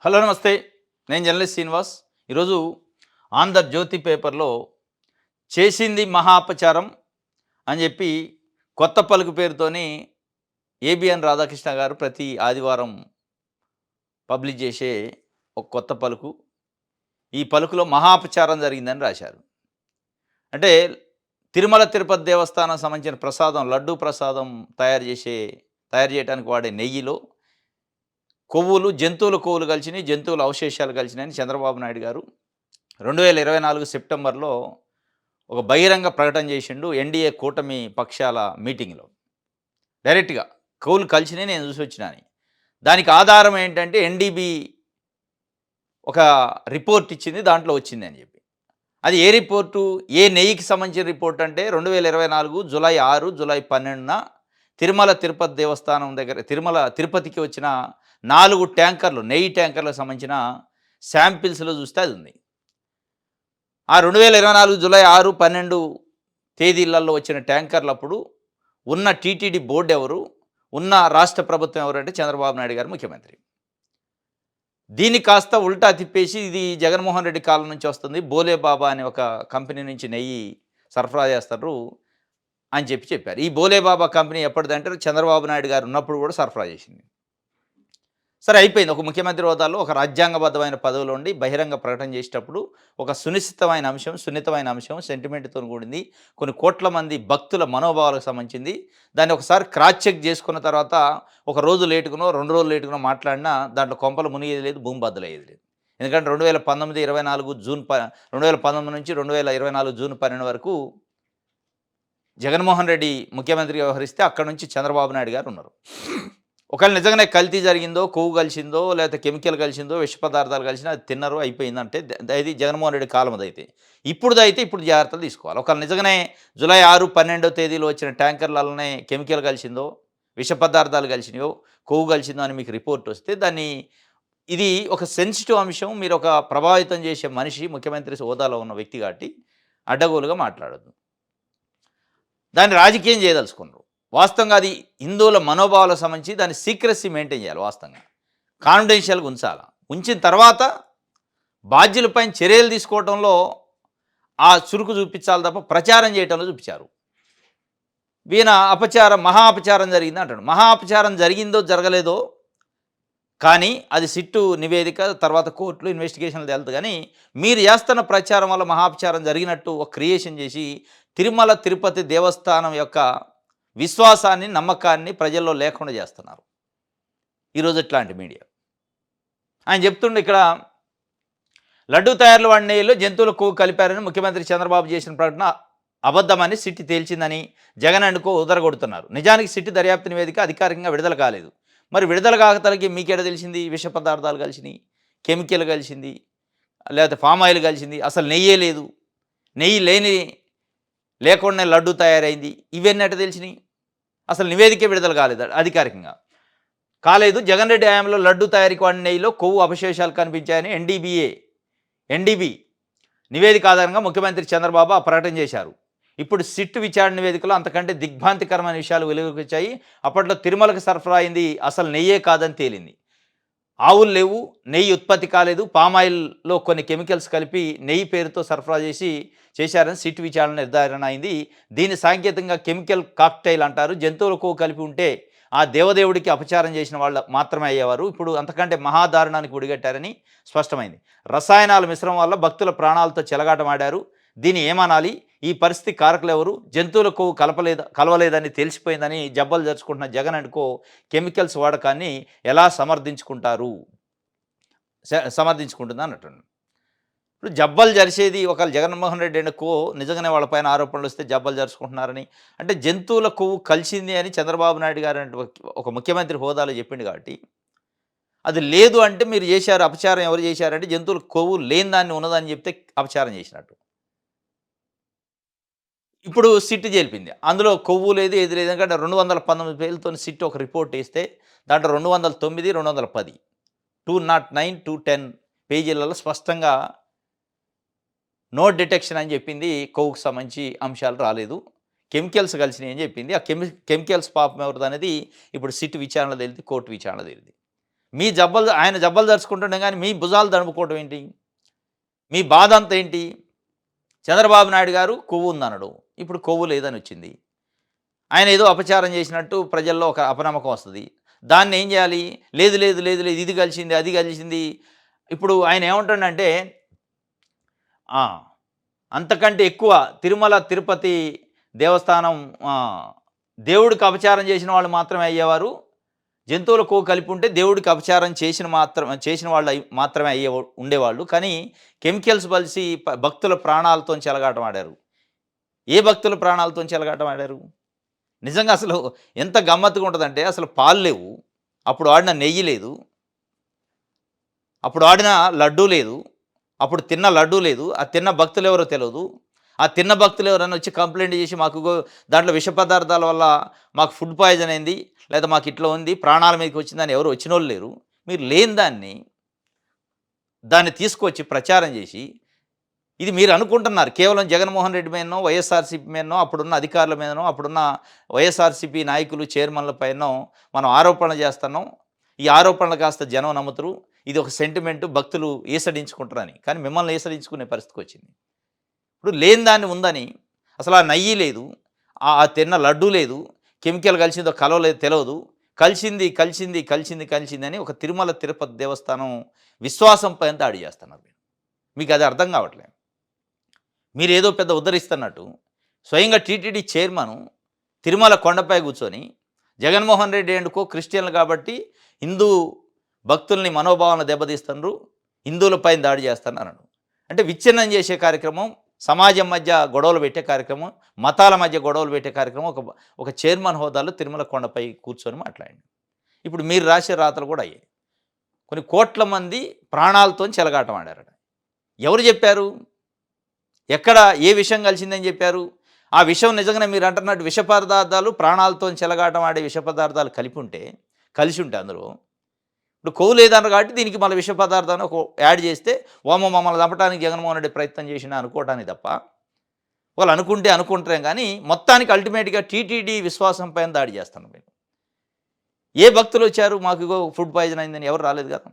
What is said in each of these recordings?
Hello నమస్తే. నేను journalist Srinivas. ఈరోజు ఆంధ్రజ్యోతి పేపర్‌లో చేసింది మహా అపచారం అని చెప్పి కొత్త పలుకు పేరుతోని ఏబిఎన్ రాధాకృష్ణ గారు ప్రతి ఆదివారం పబ్లిష్ చేసే ఒక కొత్త పలుకు. ఈ పలుకులో మహా అపచారం జరిగిందని రాశారు. అంటే తిరుమల తిరుపతి దేవస్థానం సంబంధించిన ప్రసాదం లడ్డూ ప్రసాదం తయారు చేయడానికి వాడే నెయ్యిలో జంతువుల కొవ్వులు కలిసినయి, జంతువుల అవశేషాలు కలిసినాయని చంద్రబాబు నాయుడు గారు 2024 సెప్టెంబర్‌లో ఒక బహిరంగ ప్రకటన చేసిండు ఎన్‌డీఏ కూటమి పక్షాల మీటింగ్‌లో. డైరెక్ట్‌గా కొవ్వులు కలిసినయి నేను చూసొచ్చినా అని. దానికి ఆధారం ఏంటంటే ఎన్‌డీబీ ఒక రిపోర్ట్ ఇచ్చింది. దాంట్లో వచ్చింది అని చెప్పి. అది ఏ రిపోర్టు? ఏ నెయ్యికి సంబంధించిన రిపోర్ట్ అంటే 2024 జూలై 6, జూలై 12న తిరుమల తిరుపతి దేవస్థానం దగ్గర తిరుపతికి వచ్చిన 4 ట్యాంకర్లు నెయ్యి ట్యాంకర్లకు సంబంధించిన శాంపిల్స్‌లో చూస్తే అది ఉంది. ఆ 2024 జూలై 6, 12 తేదీలలో వచ్చిన ట్యాంకర్లప్పుడు ఉన్న టీటీడీ బోర్డ్ ఎవరు? ఉన్న రాష్ట్ర ప్రభుత్వం ఎవరంటే చంద్రబాబు నాయుడు గారు ముఖ్యమంత్రి. దీన్ని కాస్త ఉల్టా తిప్పేసి ఇది జగన్మోహన్ రెడ్డి కాలం నుంచి వస్తుంది. బోలే బాబా అనే ఒక కంపెనీ నుంచి నెయ్యి సరఫరా చేస్తారు అని చెప్పారు. ఈ బోలే బాబా కంపెనీ ఎప్పటిదంటే చంద్రబాబు నాయుడు గారు ఉన్నప్పుడు కూడా సరఫరా చేసింది. సరే అయిపోయింది. ఒక ముఖ్యమంత్రి హోదాలో ఒక రాజ్యాంగబద్ధమైన పదవిలో ఉండి బహిరంగ ప్రకటన చేసేటప్పుడు ఒక సున్నితమైన అంశం సెంటిమెంట్‌తోని కూడింది. కొన్ని కోట్ల మంది భక్తుల మనోభావాలకు సంబంధించింది. దాన్ని ఒకసారి క్రాస్ చెక్ చేసుకున్న తర్వాత ఒక రోజు లేట్‌గానో, 2 రోజులు లేట్‌గానో మాట్లాడినా దాంట్లో కొంపలు మునిగేది లేదు, భూమి బద్దలయ్యేది లేదు. ఎందుకంటే 2019, 24 జూన్ 2019 నుంచి 2024 జూన్ 12 వరకు జగన్మోహన్ రెడ్డి ముఖ్యమంత్రిగా వ్యవహరిస్తే అక్కడి నుంచి చంద్రబాబు నాయుడు గారు ఉన్నారు. ఒకవేళ నిజంగానే కల్తీ జరిగిందో, కొవ్వు కలిసిందో, లేకపోతే కెమికల్ కలిసిందో, విష పదార్థాలు కలిసినా అది తిన్నరో అయిపోయిందంటే ఇది జగన్మోహన్ రెడ్డి కాలమదైతే. ఇప్పుడు జాగ్రత్తలు తీసుకోవాలి. ఒకవేళ నిజంగానే జూలై 6, 12 తేదీలో వచ్చిన ట్యాంకర్‌లలోనే కెమికల్ కలిసిందో, విష పదార్థాలు కలిసినాయో, కొవ్వు కలిసిందో అని మీకు రిపోర్ట్ వస్తే ఇది ఒక సెన్సిటివ్ అంశం. మీరు ఒక ప్రభావితం చేసే మనిషి, ముఖ్యమంత్రి హోదాలో ఉన్న వ్యక్తి కాబట్టి అడ్డగోలుగా మాట్లాడొద్దు. దాన్ని రాజకీయం చేయదలుచుకున్నారు. వాస్తవంగా అది హిందువుల మనోభావాలకు సంబంధించి దాని సీక్రెసీ మెయింటైన్ చేయాలి వాస్తవంగా. కాన్ఫిడెన్షియల్‌గా ఉంచాల. ఉంచిన తర్వాత బాధ్యులపైన చర్యలు తీసుకోవడంలో ఆ చురుకు చూపించాలి తప్ప ప్రచారం చేయటంలో చూపించారు. మహా అపచారం జరిగింది అంటాడు. మహా అపచారం జరిగిందో జరగలేదో కానీ అది సిట్టు నివేదిక తర్వాత కోర్టులు ఇన్వెస్టిగేషన్లు తేలుతుంది. కానీ మీరు చేస్తున్న ప్రచారం వల్ల మహాపచారం జరిగినట్టు ఒక క్రియేషన్ చేసి తిరుమల తిరుపతి దేవస్థానం యొక్క విశ్వాసాన్ని, నమ్మకాన్ని ప్రజల్లో లేకుండా చేస్తున్నారు ఈరోజు ఇట్లాంటి మీడియా. ఆయన చెప్తుండే ఇక్కడ లడ్డూ తయారులో వాడిన నెయ్యిలో జంతువుల కొవ్వు కలిపారని ముఖ్యమంత్రి చంద్రబాబు చేసిన ప్రకటన అబద్ధమని సిట్టి తేల్చిందని జగన్ ఉదరగొడుతున్నారు. నిజానికి సిట్టి దర్యాప్తు నివేదిక అధికారికంగా విడుదల కాలేదు. మరి విడుదల కాకతలకి మీకేడ తెలిసింది విష పదార్థాలు కలిసినాయి, కెమికల్ కలిసింది, లేకపోతే ఫామ్ ఆయిల్ కలిసింది, అసలు నెయ్యే లేదు, నెయ్యి లేకుండానే లడ్డు తయారైంది, ఇవన్నీ ఎట్ట తెలిసినాయి? అసలు నివేదికే విడుదల కాలేదు అధికారికంగా. కాలేదు. జగన్ రెడ్డి హయాంలో లడ్డు తయారీకి వాడిన నెయ్యిలో కొవ్వు అవశేషాలు కనిపించాయని ఎన్డీబీ నివేదిక ఆధారంగా ముఖ్యమంత్రి చంద్రబాబు ఆ ప్రకటన చేశారు. ఇప్పుడు సిట్ విచారణ నివేదికలో అంతకంటే దిగ్భ్రాంతికరమైన విషయాలు వెలుగులోకి వచ్చాయి. అప్పట్లో తిరుమలకు సరఫరా అయింది అసలు నెయ్యే కాదని తేలింది. ఆవులు లేవు, నెయ్యి ఉత్పత్తి కాలేదు, పామాయిల్లో కొన్ని కెమికల్స్ కలిపి నెయ్యి పేరుతో సరఫరా చేశారని సిట్ విచారణ నిర్ధారణ అయింది. దీన్ని సాంకేతికంగా కెమికల్ కాక్టైల్ అంటారు. జంతువుల కొవ్వు కలిపి ఉంటే ఆ దేవదేవుడికి అపచారం చేసిన వాళ్ళు మాత్రమే అయ్యేవారు. ఇప్పుడు అంతకంటే మహాదారుణానికి ఒడిగట్టారని స్పష్టమైంది. రసాయనాల మిశ్రమం వల్ల భక్తుల ప్రాణాలతో చెలగాటమాడారు. దీన్ని ఏమనాలి? ఈ పరిస్థితి కారకులు ఎవరు? జంతువుల కొవ్వు కలవలేదని తెలిసిపోయిందని జబ్బలు జరుచుకుంటున్న జగన్ కెమికల్స్ వాడకాన్ని ఎలా సమర్థించుకుంటుంది అన్నట్టు. ఇప్పుడు జబ్బలు జరిసేది ఒకవేళ జగన్మోహన్ రెడ్డి నిజంగానే వాళ్ళపైన ఆరోపణలు వస్తే జబ్బలు జరుచుకుంటున్నారని అంటే జంతువుల కొవ్వు కలిసింది అని చంద్రబాబు నాయుడు గారు ఒక ముఖ్యమంత్రి హోదాలో చెప్పిండు కాబట్టి అది లేదు అంటే మీరు చేశారు. అపచారం ఎవరు చేశారంటే జంతువుల కొవ్వు లేని దాన్ని ఉన్నదని చెప్తే అపచారం చేసినట్టు. ఇప్పుడు సిట్ జరిపింది. అందులో కొవ్వు లేదు, ఏది లేదు. ఎందుకంటే 219 పేర్లతో సిట్ ఒక రిపోర్ట్ ఇస్తే దాంట్లో 209, 210, 209, 210 పేజీలలో స్పష్టంగా నో డిటెక్షన్ అని చెప్పింది. కొవ్వుకు సంబంధించి అంశాలు రాలేదు, కెమికల్స్ కలిసినాయి అని చెప్పింది. ఆ కెమికల్స్ పాపం ఎవరిది అనేది ఇప్పుడు సిట్ విచారణ తేలింది, కోర్టు విచారణ తేలింది. ఆయన జబ్బలు దరుచుకుంటుండే కానీ మీ భుజాలు దడుపుకోవటం ఏంటి? మీ బాధ అంతా ఏంటి? చంద్రబాబు నాయుడు గారు కొవ్వు ఉందనడు. ఇప్పుడు కొవ్వు లేదని వచ్చింది. ఆయన ఏదో అపచారం చేసినట్టు ప్రజల్లో ఒక అపనమ్మకం వస్తది. దాన్ని ఏం చేయాలి? లేదు, లేదు, లేదు, లేదు ఇది కలిసింది, అది కలిసింది. ఇప్పుడు ఆయన ఏమంటుండంటే ఆ! అంతకంటే ఎక్కువ తిరుమల, తిరుపతి దేవస్థానం దేవుడికి అపచారం చేసిన వాళ్ళు మాత్రమే అయ్యేవారు. జంతువుల కొవ్వు కలిపి ఉంటే దేవుడికి అపచారం చేసిన వాళ్ళు మాత్రమే ఉండేవాళ్ళు. కానీ కెమికల్స్ బలిసి భక్తుల ప్రాణాలతోని చెలగాటం ఆడారు. ఏ భక్తుల ప్రాణాలతోని చెలగాటం ఆడారు? నిజంగా అసలు ఎంత గమ్మత్తుగా ఉంటదంటే అసలు పాలు లేవు. అప్పుడు వాడిన నెయ్యి లేదు. అప్పుడు వాడిన లడ్డూ లేదు. అప్పుడు తిన్న లడ్డూ లేదు. ఆ తిన్న భక్తులు ఎవరో తెలవదు. ఆ తిన్న భక్తులు ఎవరైనా వచ్చి కంప్లైంట్ చేసి మాకు దాంట్లో విష పదార్థాల వల్ల మాకు ఫుడ్ పాయిజన్ అయింది, లేదా మాకు ఇట్లా ఉంది, ప్రాణాల మీదకి వచ్చిందని ఎవరు వచ్చినోళ్ళు లేరు. మీరు లేని దాన్ని తీసుకొచ్చి ప్రచారం చేసి ఇది మీరు అనుకుంటున్నారు కేవలం జగన్మోహన్ రెడ్డి మీదనో, వైఎస్ఆర్సీపీ మీదనో, అప్పుడున్న అధికారుల మీదనో, అప్పుడున్న వైఎస్ఆర్సీపీ నాయకులు, చైర్మన్ల పైనో మనం ఆరోపణలు చేస్తున్నాం. ఈ ఆరోపణలు కాస్త జనం నమ్ముతారు. ఇది ఒక సెంటిమెంటు భక్తులు ఈసడించుకుంటారని. కానీ మిమ్మల్ని ఈసడించుకునే పరిస్థితికి వచ్చింది. ఇప్పుడు లేని దాన్ని ఉందని, అసలు ఆ నెయ్యి లేదు, ఆ తిన్న లడ్డు లేదు, కెమికల్ కలిసిందో కలవలేదు తెలియదు, కలిసింది కలిసింది కలిసింది కలిసింది అని ఒక తిరుమల తిరుపతి దేవస్థానం విశ్వాసం పైన దాడి చేస్తున్నారు. మీకు అది అర్థం కావట్లేదు. మీరు ఏదో పెద్ద ఉద్ధరిస్తున్నట్టు స్వయంగా టీటీడీ చైర్మన్ తిరుమల కొండపై కూర్చొని జగన్మోహన్ రెడ్డి ఎందుకో క్రిస్టియన్లు కాబట్టి హిందూ భక్తుల్ని మనోభావాలను దెబ్బతీస్తున్నారు, హిందువులపైన దాడి చేస్తున్నారు. అంటే విచ్ఛిన్నం చేసే కార్యక్రమం, సమాజం మధ్య గొడవలు పెట్టే కార్యక్రమం, మతాల మధ్య గొడవలు పెట్టే కార్యక్రమం ఒక చైర్మన్ హోదాలో తిరుమల కొండపై కూర్చొని మాట్లాడింది. ఇప్పుడు మీరు రాసే రాతలు కూడా అయ్యాయి. కొన్ని కోట్ల మంది ప్రాణాలతో చెలగాటం ఆడారట. ఎవరు చెప్పారు? ఎక్కడ ఏ విషయం కలిసిందని చెప్పారు? ఆ విషయం నిజంగానే మీరు అంటున్నట్టు విష పదార్థాలు, ప్రాణాలతో చెలగాటం ఆడే విష పదార్థాలు కలిసి ఉంటే అందులో ఇప్పుడు కొవ్వు లేదన్నారు కాబట్టి దీనికి మళ్ళీ విష పదార్థాన్ని యాడ్ చేస్తే మమ్మల్ని చంపడానికి జగన్మోహన్ రెడ్డి ప్రయత్నం చేసినా అనుకోవటానికి తప్ప వాళ్ళు అనుకుంటారేం కానీ మొత్తానికి అల్టిమేట్గా టీటీడీ విశ్వాసం పైన దాడి చేస్తాను. మేము ఏ భక్తులు వచ్చారు మాకు ఫుడ్ పాయిజన్ అయిందని? ఎవరు రాలేదు కదా.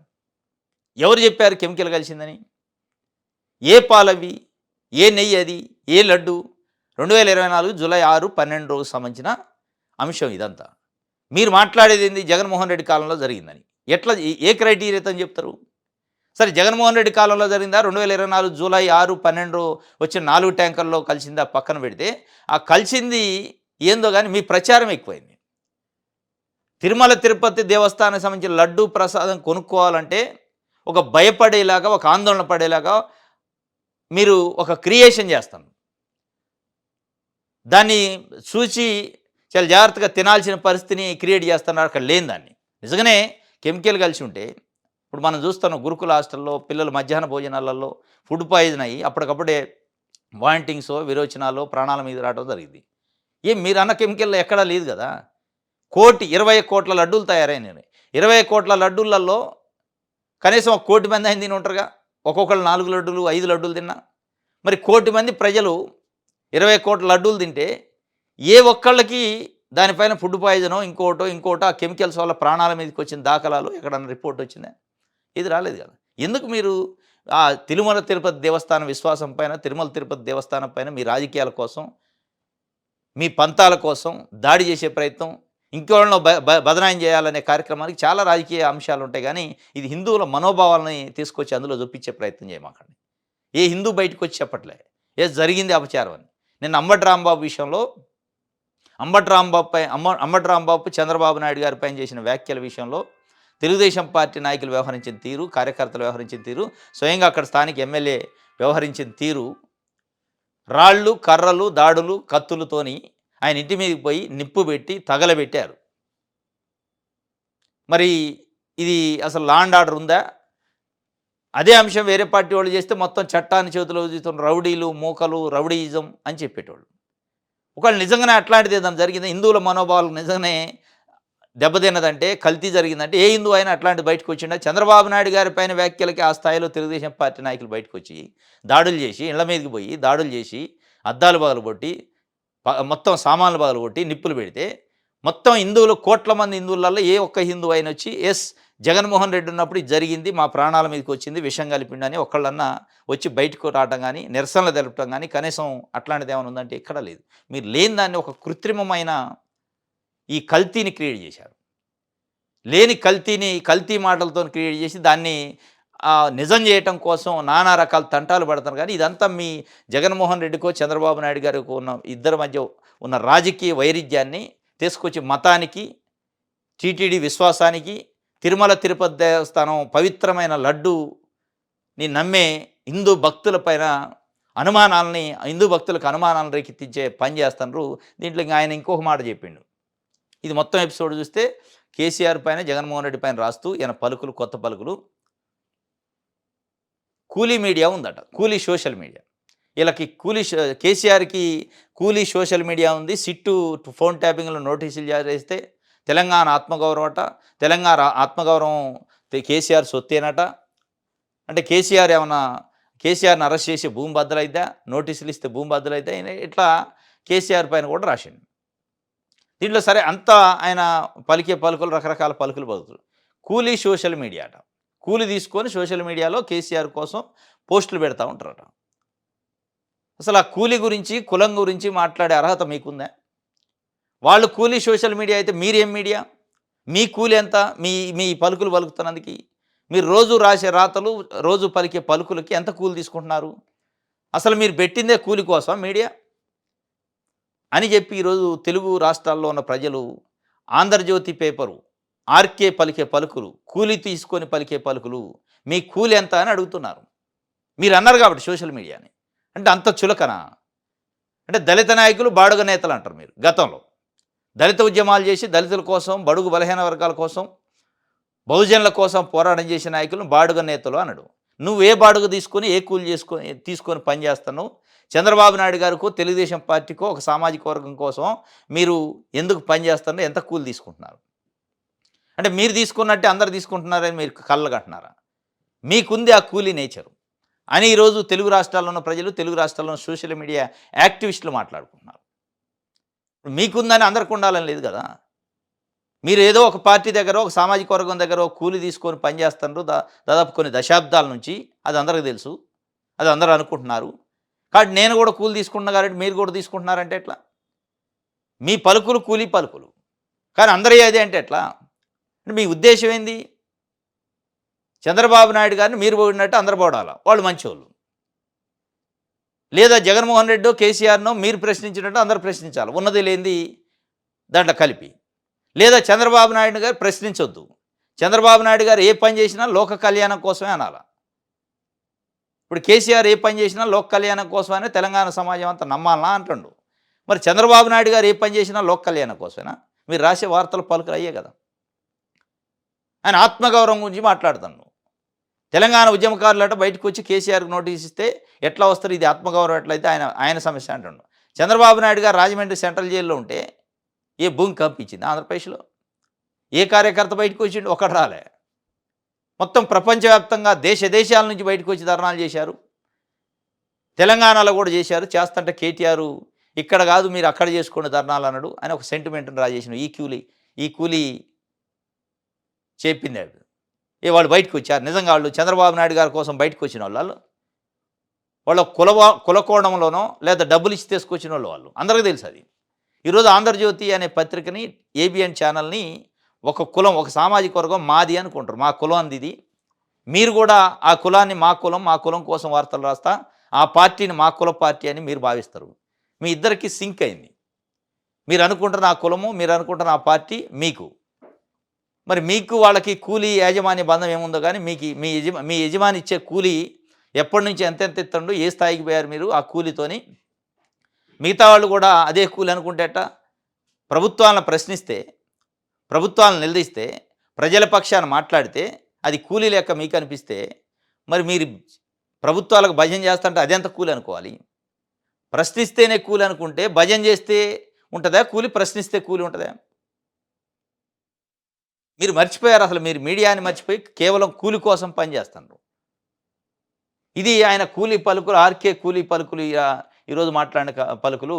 ఎవరు చెప్పారు కెమికల్ కలిసిందని? ఏ పాలవి, ఏ నెయ్యి, అది ఏ లడ్డు? 2024 జూలై 6, 12 రోజు సంబంధించిన అంశం ఇదంతా. మీరు మాట్లాడేది ఏంది? జగన్మోహన్ రెడ్డి కాలంలో జరిగిందని. ఎట్లా, ఏ క్రైటీరియాతో చెప్తారు? సరే జగన్మోహన్ రెడ్డి కాలంలో జరిగిందా? 2024 జూలై 6, 12 వచ్చిన 4 ట్యాంకర్లో కలిసిందా పక్కన పెడితే, ఆ కలిసింది ఏందో కానీ మీ ప్రచారం ఎక్కువైంది. తిరుమల తిరుపతి దేవస్థానానికి సంబంధించిన లడ్డు ప్రసాదం కొనుక్కోవాలంటే ఒక భయపడేలాగా, ఒక ఆందోళన పడేలాగా మీరు ఒక క్రియేషన్ చేస్తాను. దాన్ని చూసి చాలా జాగ్రత్తగా తినాల్సిన పరిస్థితిని క్రియేట్ చేస్తున్నారు. అక్కడ లేని దాన్ని నిజంగానే కెమికల్ కలిసి ఉంటే ఇప్పుడు మనం చూస్తున్నాం గురుకుల హాస్టల్లో పిల్లలు మధ్యాహ్న భోజనాలలో ఫుడ్ పాయిజన్ అయ్యి అప్పటికప్పుడే వామిటింగ్సో, విరోచనాలో ప్రాణాల మీద రావడం జరిగింది. మీరు అన్న కెమికల్లో ఎక్కడా లేదు కదా. 20 కోట్ల లడ్డూలు తయారైనాయి. 20 కోట్ల లడ్డూలలో కనీసం 1 కోటి మంది ఆయన తిని ఉంటారుగా. ఒక్కొక్కరు 4 లడ్డూలు, 5 లడ్డూలు తిన్నా. మరి 1 కోటి మంది ప్రజలు 20 కోట్ల లడ్డూలు తింటే ఏ ఒక్కళ్ళకి దానిపైన ఫుడ్ పాయిజనో ఇంకోటో ఆ కెమికల్స్ వల్ల ప్రాణాల మీదకి వచ్చిన దాఖలాలు ఎక్కడన్నా రిపోర్ట్ వచ్చిందా? ఇది రాలేదు కదా. ఎందుకు మీరు ఆ తిరుమల తిరుపతి దేవస్థానం విశ్వాసం పైన, తిరుమల తిరుపతి దేవస్థానం పైన మీ రాజకీయాల కోసం, మీ పంతాల కోసం దాడి చేసే ప్రయత్నం, ఇంకోళ్ళను బదనాయం చేయాలనే కార్యక్రమానికి చాలా రాజకీయ అంశాలు ఉంటాయి. కానీ ఇది హిందువుల మనోభావాలని తీసుకొచ్చి అందులో చూపించే ప్రయత్నం చేయమాకండి. ఏ హిందూ బయటకు వచ్చి చెప్పట్లే జరిగింది అపచారం అని. నిన్న అంబటి రాంబాబు విషయంలో అంబటి రాంబాబు చంద్రబాబు నాయుడు గారి పైన చేసిన వ్యాఖ్యల విషయంలో తెలుగుదేశం పార్టీ నాయకులు వ్యవహరించిన తీరు, కార్యకర్తలు వ్యవహరించిన తీరు, స్వయంగా అక్కడ స్థానిక ఎమ్మెల్యే వ్యవహరించిన తీరు, రాళ్ళు, కర్రలు, దాడులు, కత్తులతోని ఆయన ఇంటి మీదకి పోయి నిప్పు పెట్టి తగలబెట్టారు. మరి ఇది అసలు లా అండ్ ఆర్డర్ ఉందా? అదే అంశం వేరే పార్టీ వాళ్ళు చేస్తే మొత్తం చట్టాన్ని చేతిలో చూస్తున్న రౌడీలు, మూకలు, రౌడీయిజం అని చెప్పేటోళ్ళు. ఒకవేళ నిజంగానే అట్లాంటిది ఏదైనా జరిగింది, హిందువుల మనోభావాలు నిజంగానే దెబ్బతిన్నదంటే, కల్తీ జరిగిందంటే ఏ హిందువు అయినా అట్లాంటి బయటకు వచ్చిండా? చంద్రబాబు నాయుడు గారి పైన వ్యాఖ్యలకి ఆ స్థాయిలో తెలుగుదేశం పార్టీ నాయకులు బయటకు వచ్చి దాడులు చేసి, ఇళ్ల మీదకి పోయి దాడులు చేసి, అద్దాలు పగలగొట్టి, మొత్తం సామాన్లు పగలగొట్టి నిప్పులు పెడితే మొత్తం హిందువులు కోట్ల మంది హిందువులలో ఏ ఒక్క హిందూ ఆయన వచ్చి ఎస్ జగన్మోహన్ రెడ్డి ఉన్నప్పుడు ఇది జరిగింది మా ప్రాణాల మీదకి వచ్చింది విషం కలిపిండని ఒకళ్ళన్నా వచ్చి బయటకు రావడం కానీ నిరసనలు తెలపడం కానీ కనీసం అట్లాంటిది ఏమైనా ఉందంటే ఎక్కడ లేదు. మీరు లేని దాన్ని ఒక కృత్రిమమైన ఈ కల్తీని క్రియేట్ చేశారు. లేని కల్తీ మాటలతో క్రియేట్ చేసి దాన్ని నిజం చేయటం కోసం నానా రకాల తంటాలు పడతారు. కానీ ఇదంతా మీ జగన్మోహన్ రెడ్డికో చంద్రబాబు నాయుడు గారికో ఉన్న ఇద్దరి మధ్య ఉన్న రాజకీయ వైరుధ్యాన్ని తీసుకొచ్చి మతానికి, టీటీడీ విశ్వాసానికి, తిరుమల తిరుపతి దేవస్థానం పవిత్రమైన లడ్డూని నమ్మే హిందూ భక్తులపైన హిందూ భక్తులకు అనుమానాలను రేకెత్తించే పని చేస్తున్నారు. దీంట్లో ఆయన ఇంకొక మాట చెప్పిండు. ఇది మొత్తం ఎపిసోడ్ చూస్తే కేసీఆర్ పైన జగన్మోహన్ రెడ్డి పైన రాస్తూ ఈయన పలుకులు కొత్త పలుకులు. కూలీ మీడియా ఉందట, కూలీ సోషల్ మీడియా. వీళ్ళకి కేసీఆర్కి కూలీ సోషల్ మీడియా ఉంది. సిట్టు ఫోన్ ట్యాపింగ్లో నోటీసులు జారీ చేస్తే తెలంగాణ ఆత్మగౌరవం అట, తెలంగాణ ఆత్మగౌరవం కేసీఆర్ సొత్తేనట. అంటే కేసీఆర్ని అరెస్ట్ చేసి భూమి బద్దలైద్దా, నోటీసులు ఇస్తే భూమి బద్దలైద్దా, ఇట్లా కేసీఆర్ పైన కూడా రాసిండు. దీంట్లో సరే అంతా ఆయన పలికే పలుకులు రకరకాల పలుకులు పలుకులు. కూలీ సోషల్ మీడియా అట, కూలి తీసుకొని సోషల్ మీడియాలో కేసీఆర్ కోసం పోస్టులు పెడతా ఉంటారట. అసలు ఆ కూలీ గురించి కులం గురించి మాట్లాడే అర్హత మీకుందా? వాళ్ళు కూలీ సోషల్ మీడియా అయితే మీరేం మీడియా? మీ కూలి ఎంత? మీ పలుకులు పలుకుతున్నందుకు మీరు రోజు రాసే రాతలు, రోజు పలికే పలుకులకి ఎంత కూలి తీసుకుంటున్నారు? అసలు మీరు పెట్టిందే కూలి కోసం మీడియా అని చెప్పి ఈరోజు తెలుగు రాష్ట్రాల్లో ఉన్న ప్రజలు ఆంధ్రజ్యోతి పేపరు ఆర్కే పలికే పలుకులు, కూలి తీసుకొని పలికే పలుకులు, మీ కూలి ఎంత అని అడుగుతున్నారు. మీరు అన్నారు కాబట్టి సోషల్ మీడియాని. అంటే అంత చులకన? అంటే దళిత నాయకులు బాడుగ నేతలు అంటారు మీరు. గతంలో దళిత ఉద్యమాలు చేసి దళితుల కోసం, బడుగు బలహీన వర్గాల కోసం, బహుజనుల కోసం పోరాటం చేసే నాయకులను బాడుగ నేతలు అనడు. నువ్వు ఏ బాడుగ తీసుకొని ఏ కూలి తీసుకొని పని చేస్తున్నావు? చంద్రబాబు నాయుడు గారికో తెలుగుదేశం పార్టీకో ఒక సామాజిక వర్గం కోసం మీరు ఎందుకు పని చేస్తున్నారో, ఎంత కూలి తీసుకుంటున్నారు? అంటే మీరు తీసుకున్నట్టే అందరు తీసుకుంటున్నారని మీరు కళ్ళగంటున్నారా? మీకుంది ఆ కూలీ నేచరు అని ఈరోజు తెలుగు రాష్ట్రాల్లో ఉన్న ప్రజలు, తెలుగు రాష్ట్రాల్లో ఉన్న సోషల్ మీడియా యాక్టివిస్టులు మాట్లాడుకుంటున్నారు. మీకుందని అందరికి ఉండాలని లేదు కదా. మీరు ఏదో ఒక పార్టీ దగ్గర, ఒక సామాజిక వర్గం దగ్గర ఒక కూలి తీసుకొని పనిచేస్తున్నారు దాదాపు కొన్ని దశాబ్దాల నుంచి. అది అందరికీ తెలుసు, అది అందరూ అనుకుంటున్నారు. కాబట్టి నేను కూడా కూలి తీసుకుంటున్నా కాబట్టి మీరు కూడా తీసుకుంటున్నారంటే ఎట్లా? మీ పలుకులు కూలీ పలుకులు, కానీ అందరూ అదే అంటే ఎట్లా? అంటే మీ ఉద్దేశం ఏంది? చంద్రబాబు నాయుడు గారిని మీరు పోయినట్టు అందరు పోడాలా, వాళ్ళు మంచోళ్ళు. లేదా జగన్మోహన్ రెడ్డో కేసీఆర్నో మీరు ప్రశ్నించినట్టు అందరు ప్రశ్నించాలి, ఉన్నది లేనిది దాంట్లో కలిపి. లేదా చంద్రబాబు నాయుడు గారు ప్రశ్నించొద్దు, చంద్రబాబు నాయుడు గారు ఏ పని చేసినా లోక కళ్యాణం కోసమే అనాలా. ఇప్పుడు కేసీఆర్ ఏ పని చేసినా లోక కళ్యాణం కోసమనే తెలంగాణ సమాజం అంతా నమ్మాలనా అంటుండు. మరి చంద్రబాబు నాయుడు గారు ఏ పని చేసినా లోక కళ్యాణం కోసమేనా? మీరు రాసే వార్తలు పలుకులు అయ్యే కదా. ఆయన ఆత్మగౌరవం గురించి మాట్లాడుతున్నాను. తెలంగాణ ఉద్యమకారులట బయటకు వచ్చి కేసీఆర్కి నోటీస్ ఇస్తే ఎట్లా వస్తారు, ఇది ఆత్మగౌరవం ఎట్లయితే ఆయన సమస్య అంటుండు. చంద్రబాబు నాయుడు గారు రాజమండ్రి సెంట్రల్ జైల్లో ఉంటే ఏ భూమి కంపించింది ఆంధ్రప్రదేశ్లో? ఏ కార్యకర్త బయటకు వచ్చిండు? ఒకటి రాలే. మొత్తం ప్రపంచవ్యాప్తంగా దేశాల నుంచి బయటకు వచ్చి ధర్నాలు చేశారు. తెలంగాణలో కూడా చేశారు. చేస్తుంటే కేటీఆర్ ఇక్కడ కాదు మీరు అక్కడ చేసుకోండి ధర్నాలు అన్నాడు అని ఒక సెంటిమెంట్ని రాజేసిన ఈ కూలీ చెప్పింది. వాళ్ళు బయటకు వచ్చారు. నిజంగా వాళ్ళు చంద్రబాబు నాయుడు గారి కోసం బయటకు వచ్చిన వాళ్ళ కులకోణంలోనో లేదా డబ్బులు ఇచ్చి తీసుకొచ్చిన వాళ్ళు అందరికీ తెలుసు. అది ఈరోజు ఆంధ్రజ్యోతి అనే పత్రికని, ఏబిఎన్ ఛానల్ని ఒక కులం, ఒక సామాజిక వర్గం మాది అనుకుంటారు. మా కులం అంది ఇది. మీరు కూడా ఆ కులాన్ని మా కులం కోసం వార్తలు రాస్తా, ఆ పార్టీని మా కుల పార్టీ అని మీరు భావిస్తారు. మీ ఇద్దరికి సింక్ అయింది. మీరు అనుకుంటున్న ఆ కులము, మీరు అనుకుంటున్న ఆ పార్టీ మీకు. మరి మీకు వాళ్ళకి కూలీ యాజమాన్య బంధం ఏముందో కానీ మీ యజమాని ఇచ్చే కూలీ ఎప్పటి నుంచి ఎంత ఇస్తుండో, ఏ స్థాయికి పోయారు మీరు ఆ కూలీతోని? మిగతా వాళ్ళు కూడా అదే కూలి అనుకుంటేట? ప్రభుత్వాలను ప్రశ్నిస్తే, ప్రభుత్వాలను నిలదీస్తే, ప్రజల పక్షాన మాట్లాడితే అది కూలీ లెక్క మీకు అనిపిస్తే, మరి మీరు ప్రభుత్వాలకు భజన చేస్తుంటే అదెంత కూలి అనుకోవాలి? ప్రశ్నిస్తేనే కూలి అనుకుంటే భజన చేస్తే ఉంటుందా కూలి, ప్రశ్నిస్తే కూలి ఉంటుందా? మీరు మర్చిపోయారు. అసలు మీరు మీడియాని మర్చిపోయి కేవలం కూలి కోసం పనిచేస్తున్నారు. ఇది ఆయన కూలీ పలుకులు, ఆర్కే కూలీ పలుకులు ఈరోజు మాట్లాడిన పలుకులు.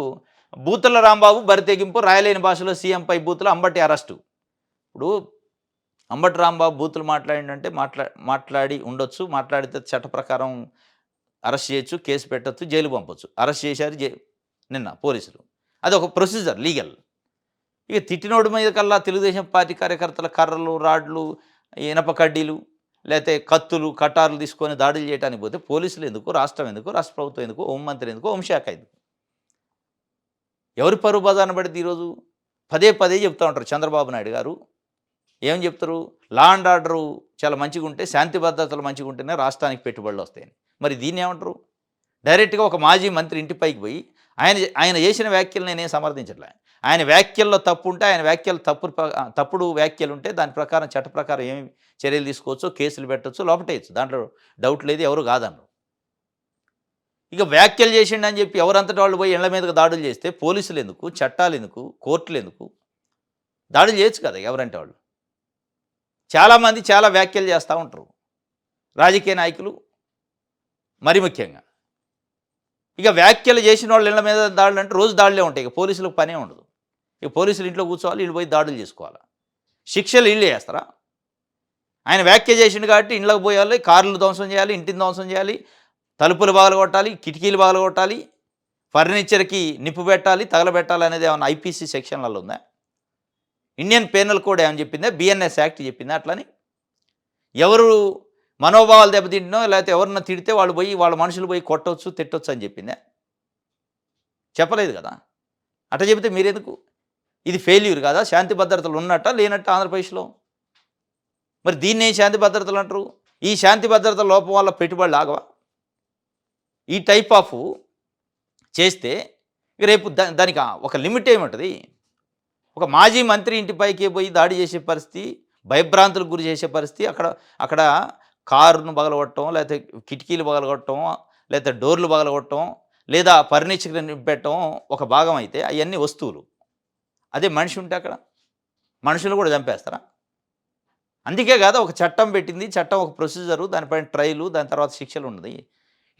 బూతుల రాంబాబు బరితెగింపు, రాయలేని భాషలో సీఎంపై బూతుల అంబటి అరెస్టు. ఇప్పుడు అంబటి రాంబాబు బూతులు మాట్లాడిండంటే మాట్లాడి ఉండొచ్చు. మాట్లాడితే చట్ట ప్రకారం అరెస్ట్ చేయొచ్చు, కేసు పెట్టొచ్చు, జైలు పంపొచ్చు. అరెస్ట్ చేశారు నిన్న పోలీసులు. అదొక ప్రొసీజర్ లీగల్. ఇక తిట్టినోడి మీద కల్లా తెలుగుదేశం పార్టీ కార్యకర్తల కర్రలు, రాడ్లు, ఇనప కడ్డీలు, లేతే కత్తులు, కటార్లు తీసుకొని దాడులు చేయడానికి పోతే పోలీసులు ఎందుకు, రాష్ట్రం ఎందుకు, రాష్ట్ర ప్రభుత్వం ఎందుకు, హోంమంత్రి ఎందుకు, హోంశాఖ ఎందుకు? ఎవరి పరువు బజాన పడితే ఈరోజు పదే పదే చెప్తూ ఉంటారు చంద్రబాబు నాయుడు గారు. ఏం చెప్తారు? లా అండ్ ఆర్డరు చాలా మంచిగా ఉంటే, శాంతి భద్రతలు మంచిగా ఉంటేనే రాష్ట్రానికి పెట్టుబడులు వస్తాయని. మరి దీన్ని ఏమంటారు? డైరెక్ట్గా ఒక మాజీ మంత్రి ఇంటిపైకి పోయి ఆయన చేసిన వ్యాఖ్యలు నేనేం సమర్థించట్లే. ఆయన వ్యాఖ్యల్లో తప్పు ఉంటే, ఆయన వ్యాఖ్యలు తప్పుడు వ్యాఖ్యలు ఉంటే దాని ప్రకారం చట్ట ప్రకారం ఏమి చర్యలు తీసుకోవచ్చో, కేసులు పెట్టొచ్చు, లోపటేయచ్చు. దాంట్లో డౌట్ లేదు, ఎవరు కాదన్నారు. ఇక వ్యాఖ్యలు చేసిండని చెప్పి ఎవరంతటి వాళ్ళు పోయి ఇళ్ల మీదకి దాడులు చేస్తే పోలీసులు ఎందుకు, చట్టాలు ఎందుకు, కోర్టులు ఎందుకు? దాడులు చేయొచ్చు కదా ఎవరంటే వాళ్ళు. చాలామంది చాలా వ్యాఖ్యలు చేస్తూ ఉంటారు, రాజకీయ నాయకులు మరి ముఖ్యంగా. ఇక వ్యాఖ్యలు చేసిన వాళ్ళు ఇళ్ల మీద దాడులు అంటే రోజు దాడులే ఉంటాయి. ఇక పోలీసులకు పనే ఉండదు. ఇక పోలీసులు ఇంట్లో కూర్చోవాలి, వీళ్ళు పోయి దాడులు చేసుకోవాలి. శిక్షలు వీళ్ళే చేస్తారా? ఆయన వ్యాఖ్య చేసిండు కాబట్టి ఇంట్లోకి పోయాలి, కార్లు ధ్వంసం చేయాలి, ఇంటిని ధ్వంసం చేయాలి, తలుపులు పగలగొట్టాలి, కిటికీలు పగలగొట్టాలి, ఫర్నిచర్కి నిప్పు పెట్టాలి, తగలబెట్టాలి అనేది ఏమన్నా ఐపీసీ సెక్షన్లలో ఉందా? ఇండియన్ పీనల్ కోడ్ ఏమని చెప్పిందా? బిఎన్ఎస్ యాక్ట్ చెప్పిందా అట్లని? ఎవరు మనోభావాలు దెబ్బతింటినో లేకపోతే ఎవరన్నా తిడితే వాళ్ళు పోయి వాళ్ళ మనుషులు పోయి కొట్టవచ్చు, తిట్టవచ్చు అని చెప్పిందా? చెప్పలేదు కదా. అట్లా చెబితే మీరెందుకు? ఇది ఫెయిల్యూర్ కాదా? శాంతి భద్రతలు ఉన్నట్ట లేనట్ట ఆంధ్రప్రదేశ్లో? మరి దీన్నే శాంతి భద్రతలు అంటారు. ఈ శాంతి భద్రతల లోపం వల్ల పెట్టుబడులు ఆగవా? ఈ టైప్ ఆఫ్ చేస్తే రేపు దానికి ఒక లిమిట్ ఏముంటుంది? ఒక మాజీ మంత్రి ఇంటిపైకి పోయి దాడి చేసే పరిస్థితి, భయభ్రాంతులకు గురి చేసే పరిస్థితి, అక్కడ కారును పగలగొట్టడం, లేకపోతే కిటికీలు పగలగొట్టడం, లేకపోతే డోర్లు పగలగొట్టడం, లేదా ఫర్నిచర్ నింపెట్టడం ఒక భాగం అయితే అవన్నీ వస్తువులు. అదే మనిషి ఉంటే అక్కడ మనుషులు కూడా చంపేస్తారా? అందుకే కాదు ఒక చట్టం పెట్టింది, చట్టం ఒక ప్రొసీజరు, దానిపైన ట్రయలు, దాని తర్వాత శిక్షలు ఉన్నది.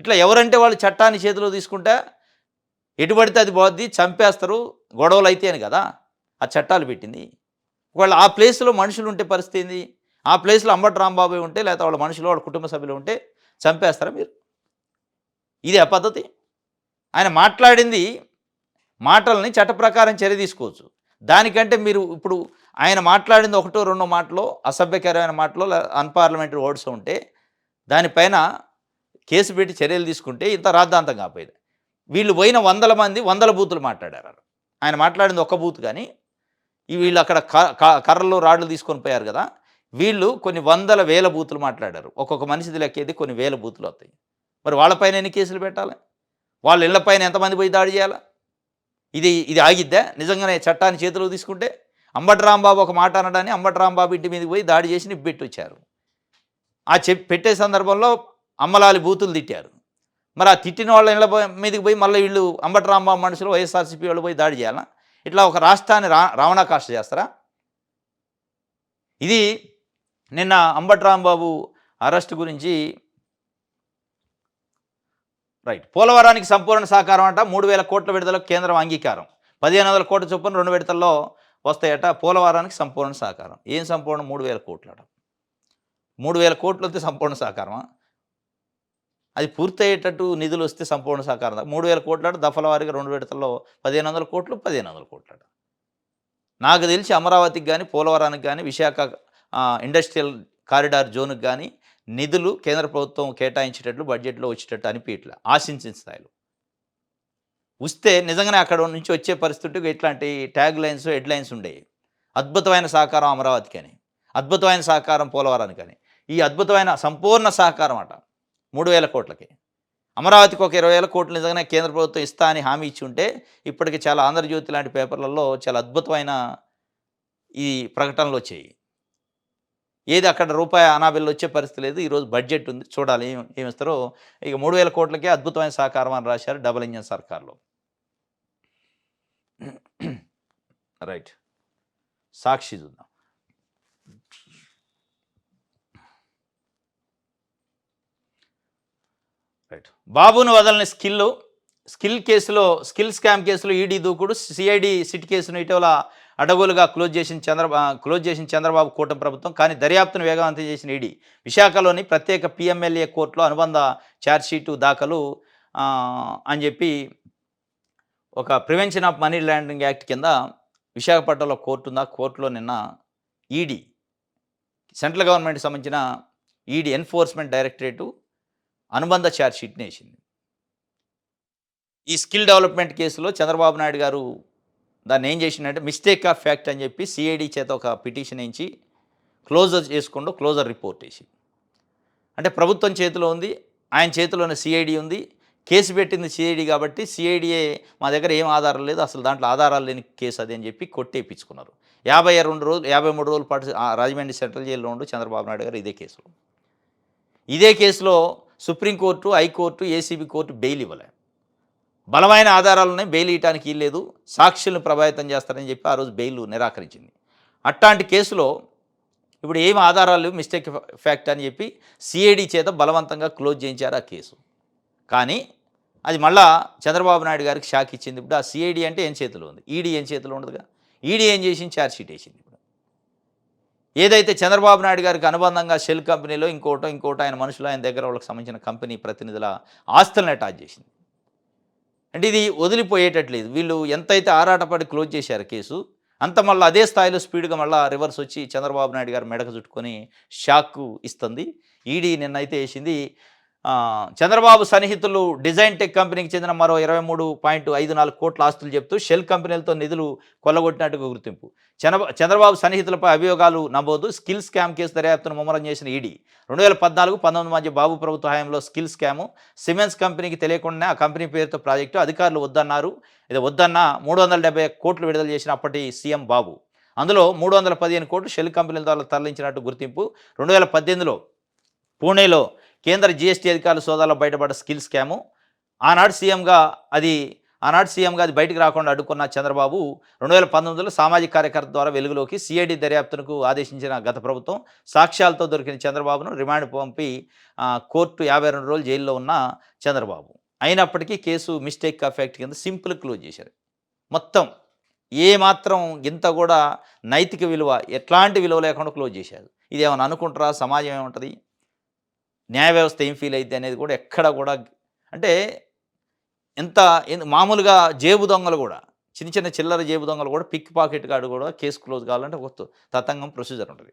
ఇట్లా ఎవరంటే వాళ్ళు చట్టాన్ని చేతిలో తీసుకుంటే ఎటుబడితే అది పోద్ది, చంపేస్తారు, గొడవలు అయితే అని కదా ఆ చట్టాలు పెట్టింది. ఒకవేళ ఆ ప్లేస్లో మనుషులు ఉంటే పరిస్థితి ఏంది? ఆ ప్లేస్లో అంబటి రాంబాబు ఉంటే, లేకపోతే వాళ్ళ మనుషులు, వాళ్ళ కుటుంబ సభ్యులు ఉంటే చంపేస్తారా మీరు? ఇది ఆ పద్ధతి. ఆయన మాట్లాడింది మాటల్ని చట్ట ప్రకారం చర్య తీసుకోవచ్చు. దానికంటే మీరు ఇప్పుడు ఆయన మాట్లాడింది ఒకటో రెండో మాటలో అసభ్యకరమైన మాటలో అన్పార్లమెంటరీ వర్డ్స్ ఉంటే దానిపైన కేసు పెట్టి చర్యలు తీసుకుంటే ఇంత రాద్ధాంతం కాపోయేది. వీళ్ళు పోయిన వందల మంది వందల బూతులు మాట్లాడారు. ఆయన మాట్లాడింది ఒక్క బూత్ కానీ వీళ్ళు అక్కడ కర్రలు రాడ్లు తీసుకొని పోయారు కదా, వీళ్ళు కొన్ని వందల వేల బూతులు మాట్లాడారు. ఒక్కొక్క మనిషిది లెక్కేది కొన్ని వేల బూతులు వస్తాయి. మరి వాళ్ళపైన ఎన్ని కేసులు పెట్టాలి? వాళ్ళ ఇళ్లపైన ఎంతమంది పోయి దాడి చేయాలి? ఇది ఆగిద్దా నిజంగానే చట్టాన్ని చేతిలో తీసుకుంటే? అంబటి రాంబాబు ఒక మాట అనడాన్ని అంబటి రాంబాబు ఇంటి మీదకి పోయి దాడి చేసి నిప్పెట్టి వచ్చారు. ఆ పెట్టే సందర్భంలో అమ్మలాలి బూతులు తిట్టారు. మరి ఆ తిట్టిన వాళ్ళ ఇళ్ళ మీదకి పోయి మళ్ళీ వీళ్ళు అంబటి రాంబాబు మనుషులు వైఎస్ఆర్సీపీ వాళ్ళు పోయి దాడి చేయాలా? ఇట్లా ఒక రాష్ట్రాన్ని రావణాకాష్ట చేస్తారా? ఇది నిన్న అంబటి రాంబాబు అరెస్ట్ గురించి రైట్. పోలవరానికి సంపూర్ణ సహకారం అంట, 3,000 కోట్ల విడుదలకు కేంద్రం అంగీకారం. 1,500 కోట్ల చొప్పున 2 విడతల్లో వస్తాయట. పోలవరానికి సంపూర్ణ సహకారం. ఏం సంపూర్ణ? 3,000 కోట్లు అట. 3,000 కోట్లు వస్తే సంపూర్ణ సహకారమా? అది పూర్తయ్యేటట్టు నిధులు వస్తే సంపూర్ణ సహకారం. 3,000 కోట్ల దఫల వారీగా 2 విడతల్లో 1,500 కోట్లు 1,500 కోట్లట. నాకు తెలిసి అమరావతికి కానీ, పోలవరానికి కానీ, విశాఖ ఇండస్ట్రియల్ కారిడార్ జోన్కి కానీ నిధులు కేంద్ర ప్రభుత్వం కేటాయించేటట్లు బడ్జెట్లో వచ్చేటట్టు అనిపించట్లే ఆశించిన స్థాయిలో. వస్తే నిజంగానే అక్కడ నుంచి వచ్చే పరిస్థితికి ఇట్లాంటి ట్యాగ్ లైన్స్, హెడ్ లైన్స్ ఉండేవి. అద్భుతమైన సహకారం అమరావతికి అని, అద్భుతమైన సహకారం పోలవరానికి అని. ఈ అద్భుతమైన సంపూర్ణ సహకారం అట 3,000 కోట్లకి. అమరావతికి ఒక 20,000 కోట్లు నిజంగానే కేంద్ర ప్రభుత్వం ఇస్తా అని హామీ ఇచ్చి ఉంటే ఇప్పటికి చాలా ఆంధ్రజ్యోతి లాంటి పేపర్లలో చాలా అద్భుతమైన ఈ ప్రకటనలు వచ్చాయి. ఏది అక్కడ రూపాయి అనాబిల్లు వచ్చే పరిస్థితి లేదు. ఈరోజు బడ్జెట్ ఉంది, చూడాలి ఏమిస్తారో. ఇక 3,000 కోట్లకే అద్భుతమైన సహకారం అని రాశారు డబుల్ ఇంజన్ సర్కార్లో. రైట్. సాక్షి చూద్దాం. రైట్. బాబును వదలని స్కిల్లు స్కిల్ స్కామ్ కేసులో ఈడీ దూకుడు, సిఐడి సిట్ కేసును ఇటీవల అడ్డగోలుగా క్లోజ్ చేసిన చంద్రబాబు కూటమి ప్రభుత్వం. కానీ దర్యాప్తును వేగవంతం చేసిన ఈడీ విశాఖలోని ప్రత్యేక పిఎంఎల్ఏ కోర్టులో అనుబంధ ఛార్జ్‌షీటు దాఖలు అని చెప్పి ఒక prevention of money laundering act కింద విశాఖపట్నంలో కోర్టు ఉంది. ఆ కోర్టులో నిన్న ఈడీ సెంట్రల్ గవర్నమెంట్‌కి సంబంధించిన ఈడీ ఎన్ఫోర్స్మెంట్ డైరెక్టరేటు అనుబంధ ఛార్జ్‌షీట్‌ని ఏసింది. ఈ స్కిల్ డెవలప్‌మెంట్ కేసులో చంద్రబాబు నాయుడు గారు దాన్ని ఏం చేసిండంటే మిస్టేక్ ఆఫ్ ఫ్యాక్ట్ అని చెప్పి సిఐడి చేత ఒక పిటిషన్ ఏయించి క్లోజర్ రిపోర్ట్ ఏసి. అంటే ప్రభుత్వం చేతిలో ఉంది, ఆయన చేతిలోనే సిఐడి ఉంది. కేసు పెట్టింది సిఐడి కాబట్టి సిఐడియే మా దగ్గర ఏం ఆధారం లేదు, అసలు దాంట్లో ఆధారాలు లేని కేసు అది అని చెప్పి కొట్టేపించుకున్నారు. 53 రోజుల పాటు రాజమండ్రి సెంట్రల్ జైల్లో ఉండు చంద్రబాబు నాయుడు గారు ఇదే కేసులో supreme court, high court, ACB court bail ఇవ్వలే. బలమైన ఆధారాలున్నాయి, బెయిల్ ఇవ్వడానికి వీల్లేదు, సాక్షులను ప్రభావితం చేస్తారని చెప్పి ఆ రోజు బెయిల్ నిరాకరించింది. అట్లాంటి కేసులో ఇప్పుడు ఏం ఆధారాలు లేవు, మిస్టేక్ ఫ్యాక్ట్ అని చెప్పి సిఐడి చేత బలవంతంగా క్లోజ్ చేయించారు ఆ కేసు. కానీ అది మళ్ళా చంద్రబాబు నాయుడు గారికి షాక్ ఇచ్చింది. ఇప్పుడు ఆ సిఐడి అంటే ఏం చేతిలో ఉంది, ఈడీ ఏం చేతిలో ఉండదుగా. ఈడీ ఏం చేసింది, ఛార్జ్‌షీట్ వేసింది. ఇప్పుడు ఏదైతే చంద్రబాబు నాయుడు గారికి అనుబంధంగా షెల్ కంపెనీలో ఇంకోటో ఆయన మనుషులు, ఆయన దగ్గర వాళ్ళకి సంబంధించిన కంపెనీ ప్రతినిధుల ఆస్తులను అటాచ్ చేసింది. అంటే ఇది వదిలిపోయేటట్లేదు. వీళ్ళు ఎంతైతే ఆరాటపడి క్లోజ్ చేశారు కేసు, అంత మళ్ళీ అదే స్థాయిలో స్పీడ్గా మళ్ళీ రివర్స్ వచ్చి చంద్రబాబు నాయుడు గారు మెడకు చుట్టుకొని షాక్ ఇస్తుంది. ఈడీ నిన్నైతే వేసింది. చంద్రబాబు సన్నిహితులు డిజైన్ టెక్ కంపెనీకి చెందిన మరో 23.54 కోట్ల ఆస్తులు చెప్తూ షెల్ కంపెనీలతో నిధులు కొల్లగొట్టినట్టుగా గుర్తింపు. చంద్రబాబు సన్నిహితులపై అభియోగాలు నమోదు. స్కిల్ స్కామ్ కేసు దర్యాప్తును ముమ్మరం చేసిన ఈడీ 2014-19 మధ్య బాబు ప్రభుత్వ హయాంలో స్కిల్ స్కాము, సిమెన్స్ కంపెనీకి తెలియకుండానే ఆ కంపెనీ పేరుతో ప్రాజెక్టు అధికారులు వద్దన్నారు. ఇది వద్దన్న 370 కోట్లు విడుదల చేసిన అప్పటి సీఎం బాబు. అందులో 315 కోట్లు షెల్ కంపెనీల ద్వారా తరలించినట్టు గుర్తింపు. 2018లో పూణేలో కేంద్ర జీఎస్టీ అధికారుల సోదాలో బయటపడ్డ స్కిల్ స్కాము. ఆనాడు సీఎంగా అది బయటకు రాకుండా అడ్డుకున్న చంద్రబాబు 2019లో సామాజిక కార్యకర్త ద్వారా వెలుగులోకి సిఐడి దర్యాప్తునకు ఆదేశించిన గత ప్రభుత్వం సాక్ష్యాలతో దొరికిన చంద్రబాబును రిమాండ్ పంపి కోర్టు 52 రోజులు జైల్లో ఉన్న చంద్రబాబు. అయినప్పటికీ కేసు మిస్టేక్ ఆఫ్ ఫ్యాక్ట్ కింద సింపుల్ క్లోజ్ చేశారు. మొత్తం ఏమాత్రం ఇంత కూడా నైతిక విలువ, ఎట్లాంటి విలువ లేకుండా క్లోజ్ చేశారు. ఇది ఏమైనా అనుకుంటారా, సమాజం ఏముంటుంది, న్యాయ వ్యవస్థ ఏం ఫీల్ అయితే అనేది కూడా ఎక్కడ కూడా. అంటే మామూలుగా జేబు దొంగలు కూడా, చిన్న చిల్లర జేబు దొంగలు కూడా, పిక్ పాకెట్ గాడు కూడా కేసు క్లోజ్ కావాలంటే ఒక తతంగం ప్రొసీజర్ ఉంటుంది.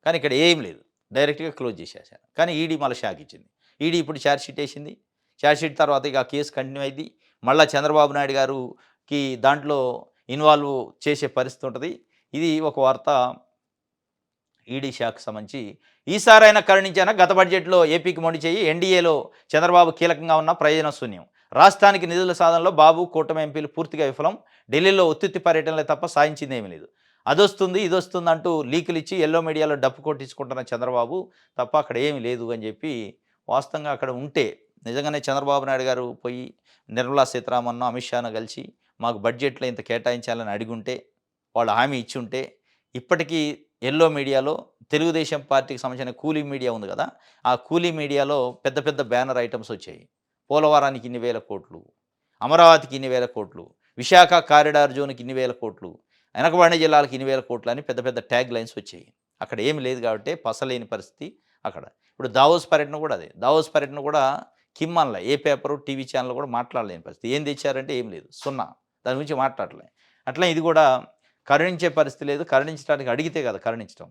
కానీ ఇక్కడ ఏం లేదు, డైరెక్ట్గా క్లోజ్ చేసేసారు. కానీ ఈడీ మళ్ళీ షాక్ ఇచ్చింది. ఈడీ ఇప్పుడు ఛార్జ్‌షీట్ వేసింది. ఛార్జ్‌షీట్ తర్వాత ఇక కేసు కంటిన్యూ అయింది. మళ్ళీ చంద్రబాబు నాయుడు గారికి దాంట్లో ఇన్వాల్వ్ చేసే పరిస్థితి ఉంటుంది. ఇది ఒక వార్త. ఈడీ శాఖకు సంబంధించి ఈసారైనా కరుణించానా, గత బడ్జెట్లో ఏపీకి మొండి చేయి, ఎన్డీఏలో చంద్రబాబు కీలకంగా ఉన్న ప్రయోజన శూన్యం, రాష్ట్రానికి నిధుల సాధనలో బాబు కూటమి ఎంపీలు పూర్తిగా విఫలం, ఢిల్లీలో ఉత్తుత్తి పర్యటనలే తప్ప సాధించింది ఏమీ లేదు, అదొస్తుంది ఇదొస్తుంది అంటూ లీకులు ఇచ్చి ఎల్లో మీడియాలో డప్పు కొట్టించుకుంటున్న చంద్రబాబు తప్ప అక్కడ ఏమీ లేదు అని చెప్పి. వాస్తవంగా అక్కడ ఉంటే నిజంగానే చంద్రబాబు నాయుడు గారు పోయి నిర్మలా సీతారామన్ను, అమిత్ షాను కలిసి మాకు బడ్జెట్లో ఇంత కేటాయించాలని అడిగి ఉంటే, వాళ్ళు హామీ ఇచ్చి ఉంటే, ఇప్పటికీ ఎల్లో మీడియాలో తెలుగుదేశం పార్టీకి సంబంధించిన కూలీ మీడియా ఉంది కదా, ఆ కూలీ మీడియాలో పెద్ద పెద్ద బ్యానర్ ఐటమ్స్ వచ్చాయి. పోలవరానికి ఇన్ని వేల కోట్లు, అమరావతికి ఇన్ని వేల కోట్లు, విశాఖ కారిడార్ జోన్కి ఇన్ని వేల కోట్లు, వెనకబడిన జిల్లాలకు ఇన్ని వేల కోట్లు అని పెద్ద పెద్ద ట్యాగ్ లైన్స్ వచ్చాయి. అక్కడ ఏమి లేదు కాబట్టి పసలేని పరిస్థితి అక్కడ. ఇప్పుడు దావోస్ పర్యటన కూడా అదే. దావోస్ పర్యటన కూడా కిమ్మన్ల ఏ పేపరు, టీవీ ఛానల్ కూడా మాట్లాడలేని పరిస్థితి. ఏం తెచ్చారంటే ఏం లేదు, సున్నా. దాని గురించి మాట్లాడలే. అట్లా ఇది కూడా కరుణించే పరిస్థితి లేదు. కరుణించడానికి అడిగితే కదా కరుణించడం.